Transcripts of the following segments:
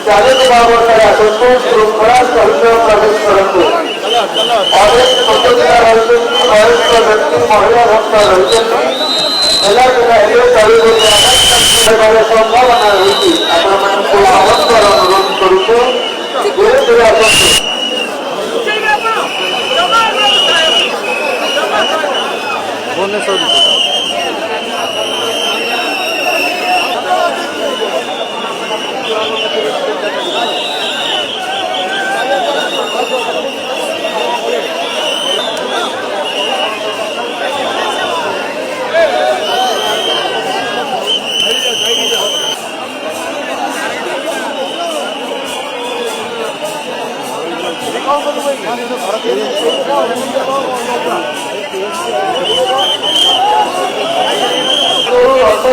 चालक बाबत असंतोष शृंखला सहित प्रवेश करतो अनेक पद्धतीला वयस्क व्यक्ती महिला भक्त रहित ಎಲ್ಲ ಜನ ಎಲ್ಲೇ ತಡೆಯುವ ಸಂಭಾವನಾ ରହିଛି ଆପଣମାନଙ୍କୁ ନମସ୍କାର ଅନୁରୋଧ କରୁଛୁ ଧୀରେ ଧୀରେ ଆସନ୍ତୁ।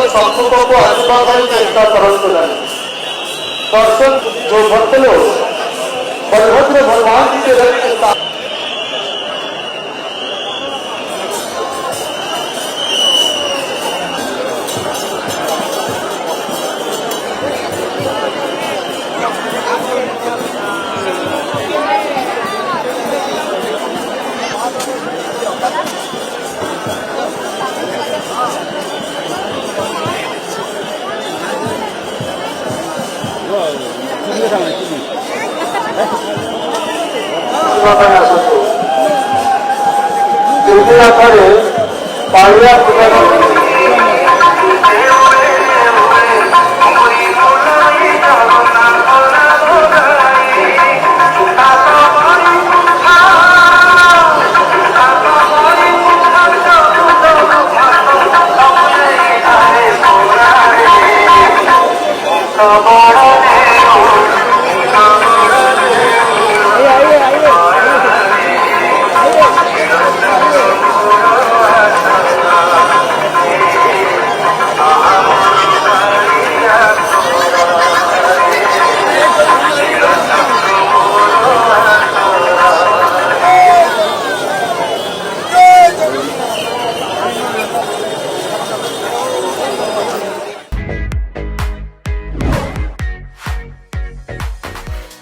सम्मुख को आसवा चेष्टा करते दर्शन जो भक्त लोग बलभद्र भगवान जी के रथ पाळिया